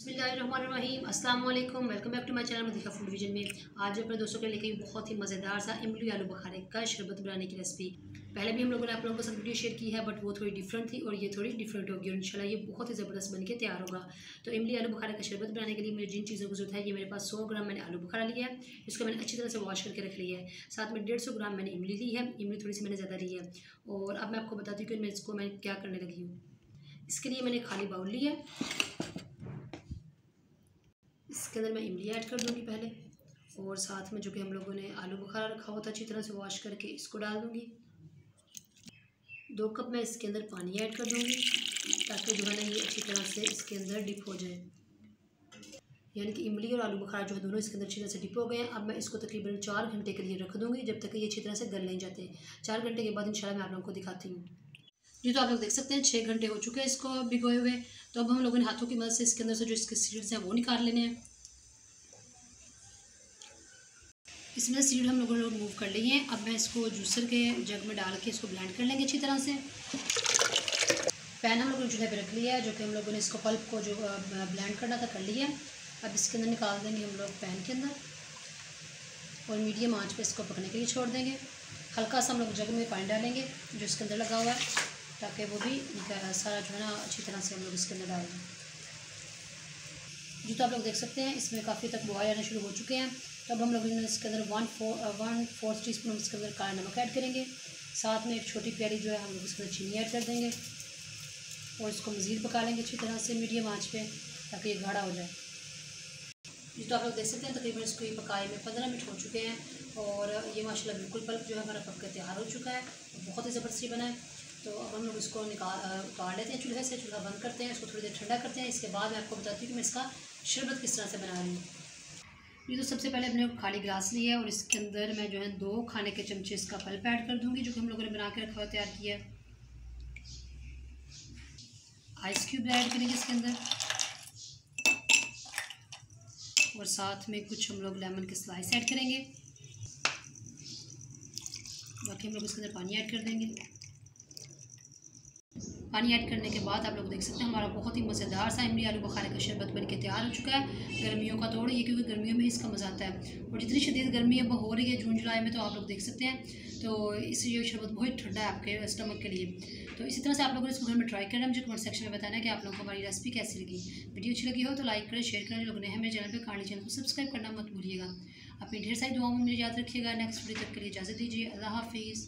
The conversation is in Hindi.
बिस्मिल्लाहिर्रहमानिर्रहीम अस्सलाम वालेकुम। Welcome back to my channel Madiha food vision में। आज अपने दोस्तों के लेके बहुत ही मज़ेदार सा इमली आलू बुखारे का शरबत बनाने की रेसिपी। पहले भी हम लोगों ने आप लोगों के साथ वीडियो शेयर की है, बट वो थोड़ी डिफरेंट थी और ये थोड़ी डिफरेंट होगी और इंशाल्लाह ये बहुत ही ज़बरदस्त बन के तैयार होगा। तो इमली आलू बुखारे का शरबत बनाने के लिए मुझे जिन चीज़ों की जरूरत है, ये मेरे पास 100 ग्राम मैंने आलू बुखारा लिया है। इसको मैंने अच्छी तरह से वॉश करके रख लिया है। साथ में 150 ग्राम मैंने इमली ली है। इमली थोड़ी सी मैंने ज़्यादा ली है। और अब मैं आपको बताती हूँ कि मैं क्या करने लगी हूँ। इसके लिए मैंने खाली बाउल लिया है। इसके अंदर मैं इमली ऐड कर दूंगी पहले, और साथ में जो कि हम लोगों ने आलू बुखारा रखा हुआ था अच्छी तरह से वॉश करके, इसको डाल दूंगी। 2 कप मैं इसके अंदर पानी ऐड कर दूंगी ताकि जो है ना ये अच्छी तरह से इसके अंदर डिप हो जाए। यानी कि इमली और आलू बुखारा जो है दोनों इसके अंदर अच्छी तरह से डिप हो गए हैं। अब मैं इसको तकरीबन 4 घंटे के लिए रख दूंगी, जब तक कि ये अच्छी तरह से गल नहीं जाते। 4 घंटे के बाद इंशाल्लाह मैं आप लोगों को दिखाती हूँ। जी, तो आप लोग देख सकते हैं 6 घंटे हो चुके हैं इसको भिगोए हुए। तो अब हम लोगों ने हाथों की मदद से इसके अंदर से जो इसके सीड्स हैं वो निकाल लेने हैं। इसमें सीड हम लोगों ने रिमूव कर ली हैं। अब मैं इसको जूसर के जग में डाल के इसको ब्लेंड कर लेंगे अच्छी तरह से। पैन हम लोगों ने चूल्हे पे रख लिया है, जो कि हम लोगों ने इसको पल्प को जो ब्लेंड करना था कर लिया है। अब इसके अंदर निकाल देंगे हम लोग पैन के अंदर, और मीडियम आंच पे इसको पकने के लिए छोड़ देंगे। हल्का सा हम लोग जग में पानी डालेंगे जो इसके अंदर लगा हुआ है, ताकि वो भी सारा जो है ना अच्छी तरह से हम लोग इसके अंदर डाल दें। जी, तो आप लोग देख सकते हैं इसमें काफ़ी तक बॉयल आना शुरू हो चुके हैं। तो अब हम लोग इसके अंदर 1/4 टीस्पून इसके अंदर काला नमक ऐड करेंगे। साथ में एक छोटी प्याली जो है हम लोग इसके अंदर चीनी ऐड कर देंगे, और इसको मज़ीद पका लेंगे अच्छी तरह से मीडियम आंच पे, ताकि ये गाढ़ा हो जाए। जी, तो आप लोग देख सकते हैं तकरीबन इसको ये पकाए में 15 मिनट हो चुके हैं, और ये माशाल्लाह बिल्कुल पल्प जो है हमारा पक कर तैयार हो चुका है। बहुत ही ज़बरदस्ती बना है। तो अब हम लोग इसको उतार लेते हैं चूल्हे से, चूल्हा बंद करते हैं, इसको थोड़ी देर ठंडा करते हैं। इसके बाद मैं आपको बताती हूँ कि मैं इसका शरबत किस तरह से बना रही हूँ। ये तो सबसे पहले मैंने खाली ग्लास लिया है, और इसके अंदर मैं जो है 2 खाने के चमचे इसका पल्प ऐड कर दूँगी, जो कि हम लोगों ने बना के रखा हुआ तैयार किया है। आइस क्यूब ऐड करेंगे इसके अंदर, और साथ में कुछ हम लोग लेमन के स्लाइस ऐड करेंगे। बाकी हम लोग इसके अंदर पानी ऐड कर देंगे। पानी ऐड करने के बाद आप लोग देख सकते हैं हमारा बहुत ही मज़ेदार सा इमली आलू बुखारे का शरबत बन के तैयार हो चुका है। गर्मियों का तोड़ ये, क्योंकि गर्मियों में इसका मज़ा आता है, और जितनी शदीद गर्मी अब हो रही है जून जुलाई में, तो आप लोग देख सकते हैं। तो इसलिए ये शरबत बहुत ठंडा है आपके स्टमक के लिए। तो इसी तरह से आप लोग इसको घर में ट्राई करें। मुझे कमेंट सेक्शन में बताना है कि आप लोगों को हमारी रेसिपी कैसी लगी। वीडियो अच्छी लगी हो तो लाइक करें, शेयर करें। लोग नए हैं मेरे चैनल पर, काली चैनल को सब्सक्राइब करना मत भूलिएगा। अपनी ढेर सारी दुआओं में मुझे याद रखिएगा। नेक्स्ट वीडियो तक के लिए इजाज़त दीजिए। अल्लाह हाफिज़।